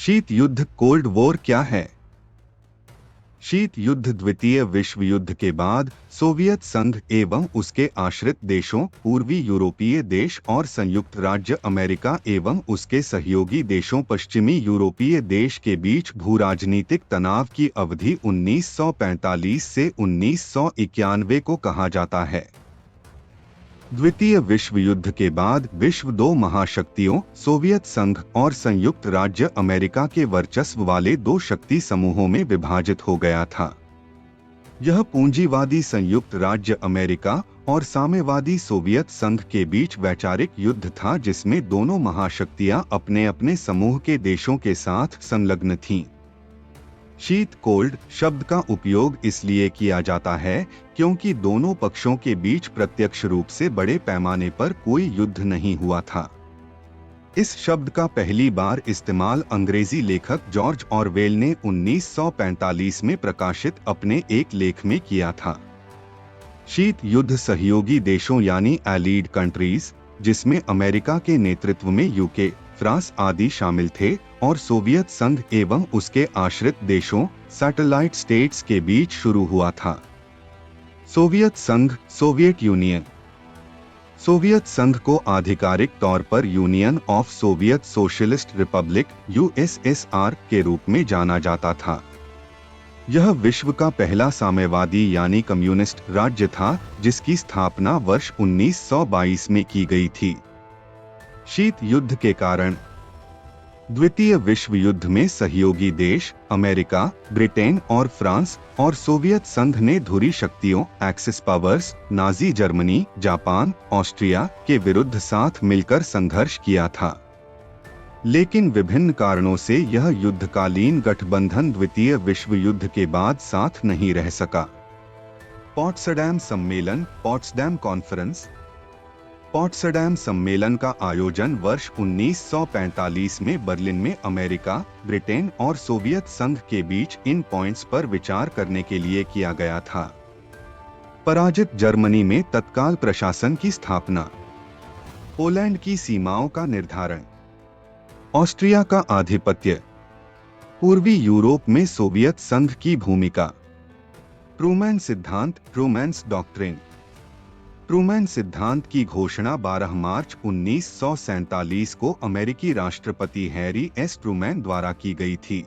शीत युद्ध cold war क्या है? शीत युद्ध द्वितीय विश्व युद्ध के बाद सोवियत संघ एवं उसके आश्रित देशों, पूर्वी यूरोपीय देश और संयुक्त राज्य अमेरिका एवं उसके सहयोगी देशों पश्चिमी यूरोपीय देश के बीच भूराजनीतिक तनाव की अवधि 1945 से 1991 को कहा जाता है। द्वितीय विश्व युद्ध के बाद विश्व दो महाशक्तियों सोवियत संघ और संयुक्त राज्य अमेरिका के वर्चस्व वाले दो शक्ति समूहों में विभाजित हो गया था। यह पूंजीवादी संयुक्त राज्य अमेरिका और साम्यवादी सोवियत संघ के बीच वैचारिक युद्ध था, जिसमें दोनों महाशक्तियां अपने अपने समूह के देशों के साथ संलग्न थीं। शीत कोल्ड शब्द का उपयोग इसलिए किया जाता है क्योंकि दोनों पक्षों के बीच प्रत्यक्ष रूप से बड़े पैमाने पर कोई युद्ध नहीं हुआ था। इस शब्द का पहली बार इस्तेमाल अंग्रेजी लेखक जॉर्ज ऑरवेल ने 1945 में प्रकाशित अपने एक लेख में किया था। शीत युद्ध सहयोगी देशों यानी एलीड कंट्रीज, जिसमें अमेरिका के नेतृत्व में यूके, फ्रांस आदि शामिल थे, और सोवियत संघ एवं उसके आश्रित देशों सैटेलाइट स्टेट्स के बीच शुरू हुआ था। सोवियत संघ सोवियत यूनियन। सोवियत संघ को आधिकारिक तौर पर union of Soviet socialist Republic USSR के रूप में जाना जाता था। यह विश्व का पहला साम्यवादी यानी कम्युनिस्ट राज्य था, जिसकी स्थापना वर्ष 1922 में की गई थी। शीत युद्ध के कारण द्वितीय विश्व युद्ध में सहयोगी देश अमेरिका, ब्रिटेन और फ्रांस और सोवियत संघ ने धुरी शक्तियों axis powers, Nazi Germany, Japan, Austria के विरुद्ध साथ मिलकर संघर्ष किया था। लेकिन विभिन्न कारणों से यह युद्धकालीन गठबंधन द्वितीय विश्व युद्ध के बाद साथ नहीं रह सका। पॉट्सडैम सम्मेलन पॉट्सडैम कॉन्फ्रेंस। पॉट्सडैम सम्मेलन का आयोजन वर्ष 1945 में बर्लिन में अमेरिका, ब्रिटेन और सोवियत संघ के बीच इन पॉइंट्स पर विचार करने के लिए किया गया था। पराजित जर्मनी में तत्काल प्रशासन की स्थापना। पोलैंड की सीमाओं का निर्धारण। ऑस्ट्रिया का आधिपत्य। पूर्वी यूरोप में सोवियत संघ की भूमिका। ट्रूमैन सिद्धांत ट्रूमैन्स डॉक्ट्रिन। ट्रूमैन सिद्धांत की घोषणा 12 मार्च 1947 को अमेरिकी राष्ट्रपति हैरी एस ट्रूमैन द्वारा की गई थी।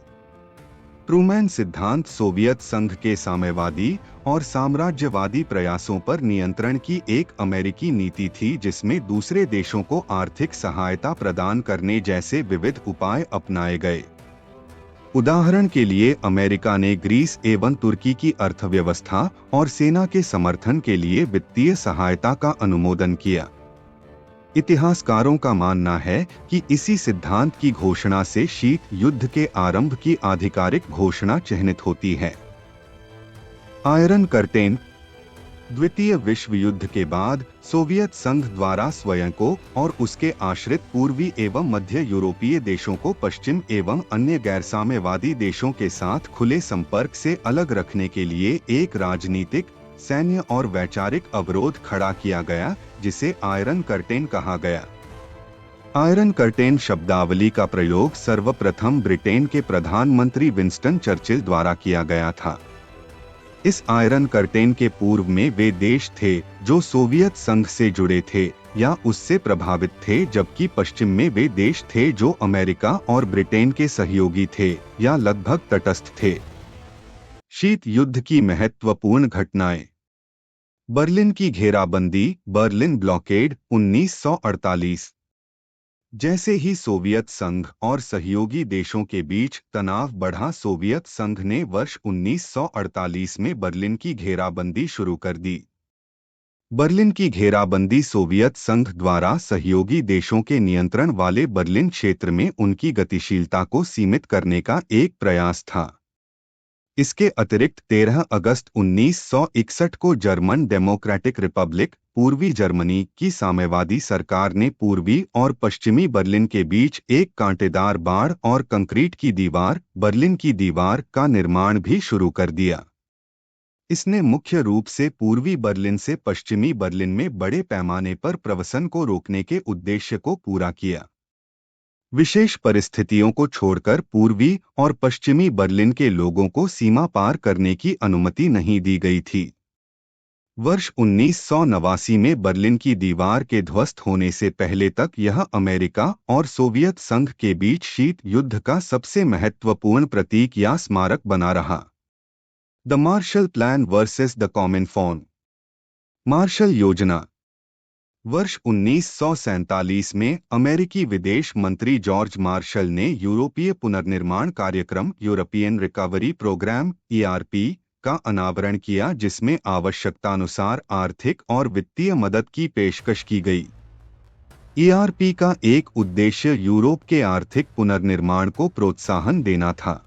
ट्रूमैन सिद्धांत सोवियत संघ के साम्यवादी और साम्राज्यवादी प्रयासों पर नियंत्रण की एक अमेरिकी नीति थी, जिसमें दूसरे देशों को आर्थिक सहायता प्रदान करने जैसे विविध उपाय अपनाए गए। उदाहरण के लिए अमेरिका ने ग्रीस एवं तुर्की की अर्थव्यवस्था और सेना के समर्थन के लिए वित्तीय सहायता का अनुमोदन किया। इतिहासकारों का मानना है कि इसी सिद्धांत की घोषणा से शीत युद्ध के आरंभ की आधिकारिक घोषणा चिह्नित होती है। Iron curtain. द्वितीय विश्व युद्ध के बाद सोवियत संघ द्वारा स्वयं को और उसके आश्रित पूर्वी एवं मध्य यूरोपीय देशों को पश्चिम एवं अन्य गैर साम्यवादी देशों के साथ खुले संपर्क से अलग रखने के लिए एक राजनीतिक, सैन्य और वैचारिक अवरोध खड़ा किया गया, जिसे आयरन कर्टेन कहा गया। आयरन कर्टेन शब्दावली का प्रयोग सर्वप्रथम ब्रिटेन के प्रधानमंत्री विंस्टन चर्चिल द्वारा किया गया था। इस आयरन कर्टेन के पूर्व में वे देश थे जो सोवियत संघ से जुड़े थे या उससे प्रभावित थे, जबकि पश्चिम में वे देश थे जो अमेरिका और ब्रिटेन के सहयोगी थे या लगभग तटस्थ थे। शीत युद्ध की महत्वपूर्ण घटनाएं। बर्लिन की घेराबंदी बर्लिन ब्लॉकेड 1948। जैसे ही सोवियत संघ और सहयोगी देशों के बीच तनाव बढ़ा, सोवियत संघ ने वर्ष 1948 में बर्लिन की घेराबंदी शुरू कर दी। बर्लिन की घेराबंदी सोवियत संघ द्वारा सहयोगी देशों के नियंत्रण वाले बर्लिन क्षेत्र में उनकी गतिशीलता को सीमित करने का एक प्रयास था। इसके अतिरिक्त 13 अगस्त 1961 को जर्मन डेमोक्रेटिक रिपब्लिक पूर्वी जर्मनी की साम्यवादी सरकार ने पूर्वी और पश्चिमी बर्लिन के बीच एक कांटेदार बाड़ और कंक्रीट की दीवार, बर्लिन की दीवार का निर्माण भी शुरू कर दिया। इसने मुख्य रूप से पूर्वी बर्लिन से पश्चिमी बर्लिन में बड़े पैमाने पर प्रवसन को रोकने के उद्देश्य को पूरा किया। विशेष परिस्थितियों को छोड़कर पूर्वी और पश्चिमी बर्लिन के लोगों को सीमा पार करने की अनुमति नहीं दी गई थी। वर्ष 1989 में बर्लिन की दीवार के ध्वस्त होने से पहले तक यह अमेरिका और सोवियत संघ के बीच शीत युद्ध का सबसे महत्वपूर्ण प्रतीक या स्मारक बना रहा। The Marshall plan versus the Cominform. Marshall योजना। वर्ष 1947 में अमेरिकी विदेश मंत्री जॉर्ज मार्शल ने यूरोपीय पुनर्निर्माण कार्यक्रम यूरोपियन रिकवरी प्रोग्राम (ईआरपी) का अनावरण किया, जिसमें आवश्यकतानुसार आर्थिक और वित्तीय मदद की पेशकश की गई। ईआरपी का एक उद्देश्य यूरोप के आर्थिक पुनर्निर्माण को प्रोत्साहन देना था।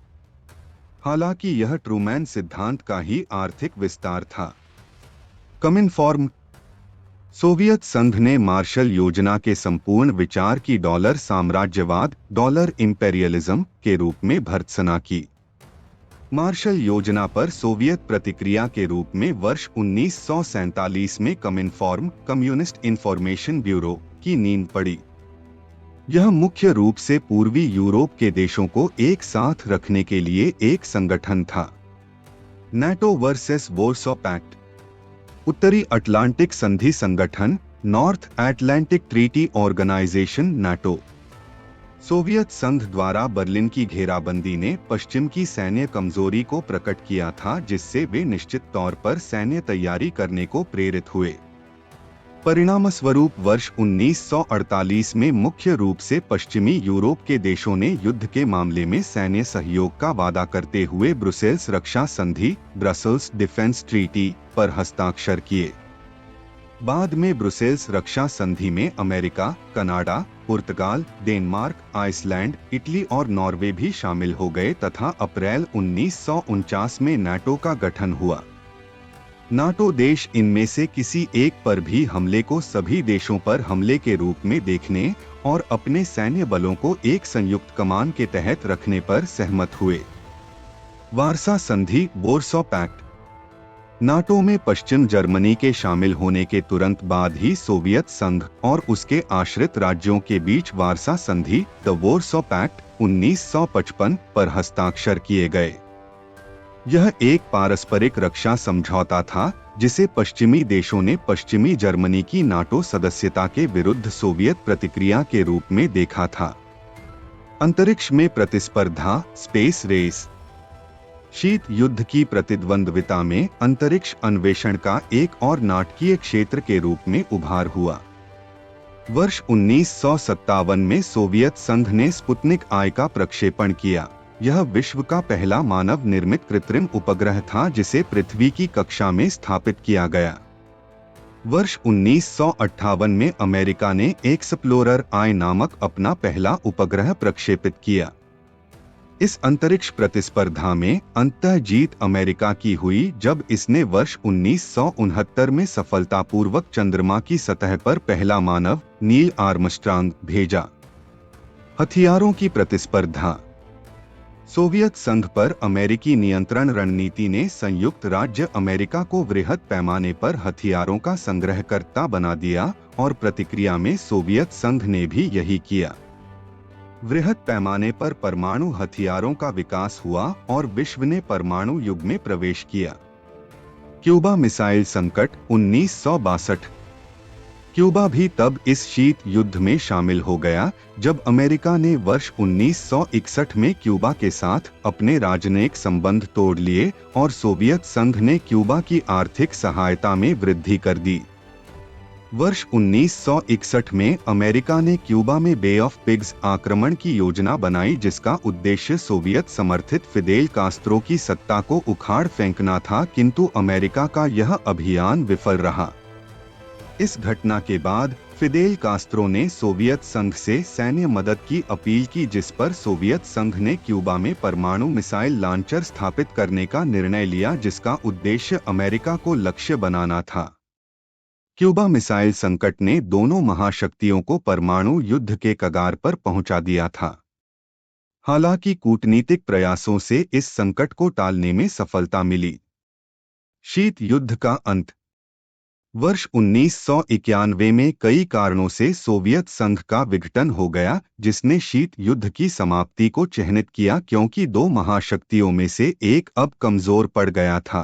हालांकि यह ट्रूमैन सिद्धांत का ही आर्थिक विस्तार था। कमिनफॉर्म। सोवियत संघ ने मार्शल योजना के संपूर्ण विचार की डॉलर साम्राज्यवाद (डॉलर इंपेरियलिज्म) के रूप में भर्त्सना की। मार्शल योजना पर सोवियत प्रतिक्रिया के रूप में वर्ष 1947 में कमिनफॉर्म (कम्युनिस्ट इंफॉर्मेशन ब्यूरो) की नींव पड़ी। यह मुख्य रूप से पूर्वी यूरोप के देशों को एक साथ रखने के लिए एक संगठन था। NATO versus Warsaw pact. उत्तरी अटलांटिक संधि संगठन (North Atlantic Treaty Organization, NATO). Soviet संघ द्वारा बर्लिन की घेराबंदी ने पश्चिम की सैन्य कमजोरी को प्रकट किया था, जिससे वे निश्चित तौर पर सैन्य तैयारी करने को प्रेरित हुए। परिणामस्वरूप वर्ष 1948 में मुख्य रूप से पश्चिमी यूरोप के देशों ने युद्ध के मामले में सैन्य सहयोग का वादा करते हुए ब्रुसेल्स रक्षा संधि (ब्रसल्स डिफेंस ट्रीटी) पर हस्ताक्षर किए। बाद में ब्रुसेल्स रक्षा संधि में अमेरिका, कनाडा, पुर्तगाल, डेनमार्क, आइसलैंड, इटली और नॉर्वे भी शामिल हो गए तथा अप्रैल 1949 में नाटो का गठन हुआ। नाटो देश इनमें से किसी एक पर भी हमले को सभी देशों पर हमले के रूप में देखने और अपने सैन्य बलों को एक संयुक्त कमान के तहत रखने पर सहमत हुए। वार्सा संधि (वॉरसॉ पैक्ट). नाटो में पश्चिम जर्मनी के शामिल होने के तुरंत बाद ही सोवियत संघ और उसके आश्रित राज्यों के बीच वार्सा संधि (द वॉरसॉ पैक्ट) 1955 पर हस्ताक्षर किए गए। यह एक पारस्परिक रक्षा समझौता था जिसे पश्चिमी देशों ने पश्चिमी जर्मनी की नाटो सदस्यता के विरुद्ध सोवियत प्रतिक्रिया के रूप में देखा था। अंतरिक्ष में प्रतिस्पर्धा (स्पेस रेस). शीत युद्ध की प्रतिद्वंद्विता में अंतरिक्ष अन्वेषण का एक और नाटकीय क्षेत्र के रूप में उभार हुआ। वर्ष 1957 में सोवियत संघ ने स्पुतनिक I का प्रक्षेपण किया। यह विश्व का पहला मानव निर्मित कृत्रिम उपग्रह था जिसे पृथ्वी की कक्षा में स्थापित किया गया। वर्ष 1958 में अमेरिका ने एक्सप्लोरर I नामक अपना पहला उपग्रह प्रक्षेपित किया। इस अंतरिक्ष प्रतिस्पर्धा में अंततः जीत अमेरिका की हुई जब इसने वर्ष 1969 में सफलतापूर्वक चंद्रमा की सतह पर पहला मानव नील आर्मस्ट्रांग भेजा। हथियारों की प्रतिस्पर्धा। सोवियत संघ पर अमेरिकी नियंत्रण रणनीति ने संयुक्त राज्य अमेरिका को वृहद पैमाने पर हथियारों का संग्रहकर्ता बना दिया और प्रतिक्रिया में सोवियत संघ ने भी यही किया। वृहद पैमाने पर परमाणु हथियारों का विकास हुआ और विश्व ने परमाणु युग में प्रवेश किया। क्यूबा मिसाइल संकट 1962। क्यूबा भी तब इस शीत युद्ध में शामिल हो गया जब अमेरिका ने वर्ष 1961 में क्यूबा के साथ अपने राजनयिक संबंध तोड़ लिए और सोवियत संघ ने क्यूबा की आर्थिक सहायता में वृद्धि कर दी। वर्ष 1961 में अमेरिका ने क्यूबा में बे ऑफ पिग्स आक्रमण की योजना बनाई, जिसका उद्देश्य सोवियत समर्थित फिदेल कास्त्रो की सत्ता को उखाड़ फेंकना था, किंतु अमेरिका का यह अभियान विफल रहा। इस घटना के बाद फिदेल कास्त्रो ने सोवियत संघ से सैन्य मदद की अपील की, जिस पर सोवियत संघ ने क्यूबा में परमाणु मिसाइल लॉन्चर स्थापित करने का निर्णय लिया, जिसका उद्देश्य अमेरिका को लक्ष्य बनाना था। क्यूबा मिसाइल संकट ने दोनों महाशक्तियों को परमाणु युद्ध के कगार पर पहुंचा दिया था। हालांकि कूटनीतिक प्रयासों से इस संकट को टालने में सफलता मिली। शीत युद्ध का अंत। वर्ष 1991 में कई कारणों से सोवियत संघ का विघटन हो गया, जिसने शीत युद्ध की समाप्ति को चिह्नित किया, क्योंकि दो महाशक्तियों में से एक अब कमजोर पड़ गया था।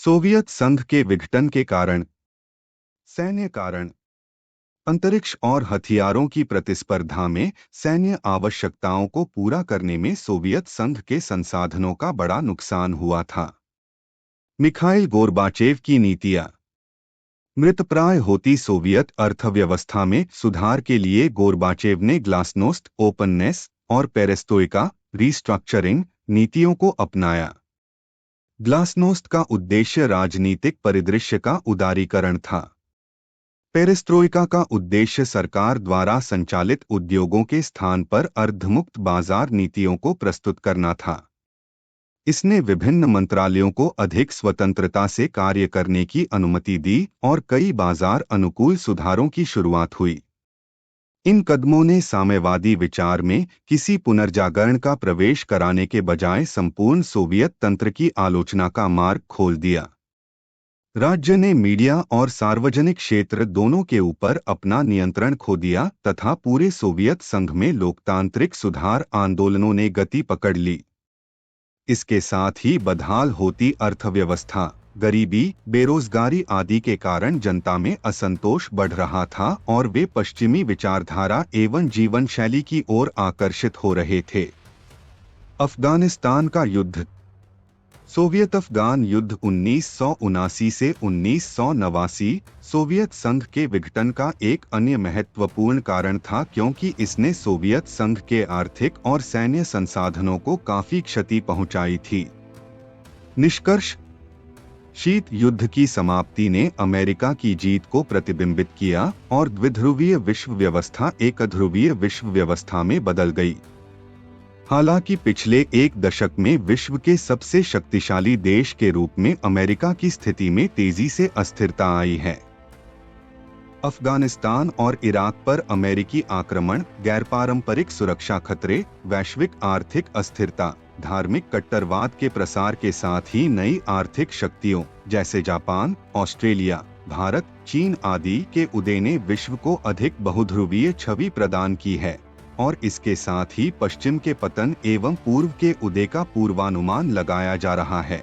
सोवियत संघ के विघटन के कारण सैन्य कारण अंतरिक्ष और हथियारों की प्रतिस्पर्धा में सैन्य आवश्यकताओं को पूरा करने में सोवियत संघ के संसाधनों का बड़ा नुकसान हुआ था। मिखाइल गोर्बाचेव की नीतियां मृतप्राय होती सोवियत अर्थव्यवस्था में सुधार के लिए गोर्बाचेव ने ग्लासनोस्ट, ओपननेस और पेरेस्ट्रोइका रीस्ट्रक्चरिंग नीतियों को अपनाया। ग्लासनोस्ट का उद्देश्य राजनीतिक परिदृश्य का उदारीकरण था। पेरेस्ट्रोइका का उद्देश्य सरकार द्वारा संचालित उद्योगों के स्थान पर अर्धमुक्त बाजार नीतियों को प्रस्तुत करना था। इसने विभिन्न मंत्रालयों को अधिक स्वतंत्रता से कार्य करने की अनुमति दी और कई बाजार अनुकूल सुधारों की शुरुआत हुई। इन कदमों ने साम्यवादी विचार में किसी पुनर्जागरण का प्रवेश कराने के बजाय संपूर्ण सोवियत तंत्र की आलोचना का मार्ग खोल दिया। राज्य ने मीडिया और सार्वजनिक क्षेत्र दोनों के ऊपर अपना नियंत्रण खो दिया तथा पूरे सोवियत संघ में लोकतांत्रिक सुधार आंदोलनों ने गति पकड़ ली। इसके साथ ही बदहाल होती अर्थव्यवस्था, गरीबी, बेरोजगारी आदि के कारण जनता में असंतोष बढ़ रहा था और वे पश्चिमी विचारधारा एवं जीवन शैली की ओर आकर्षित हो रहे थे। अफगानिस्तान का युद्ध सोवियत अफगान युद्ध 1979 से 1989 सोवियत संघ के विघटन का एक अन्य महत्वपूर्ण कारण था, क्योंकि इसने सोवियत संघ के आर्थिक और सैन्य संसाधनों को काफी क्षति पहुंचाई थी। निष्कर्ष: शीत युद्ध की समाप्ति ने अमेरिका की जीत को प्रतिबिंबित किया और द्विध्रुवीय विश्व व्यवस्था एक ध्रुवीय विश्व व्यवस्था में बदल गई। हालांकि पिछले एक दशक में विश्व के सबसे शक्तिशाली देश के रूप में अमेरिका की स्थिति में तेजी से अस्थिरता आई है। अफगानिस्तान और इराक पर अमेरिकी आक्रमण, गैरपारंपरिक सुरक्षा खतरे, वैश्विक आर्थिक अस्थिरता, धार्मिक कट्टरवाद के प्रसार के साथ ही नई आर्थिक शक्तियों जैसे जापान, ऑस्ट्रेलिया, भारत, चीन आदि के उदय ने विश्व को अधिक बहुध्रुवीय छवि प्रदान की है और इसके साथ ही पश्चिम के पतन एवं पूर्व के उदय का पूर्वानुमान लगाया जा रहा है।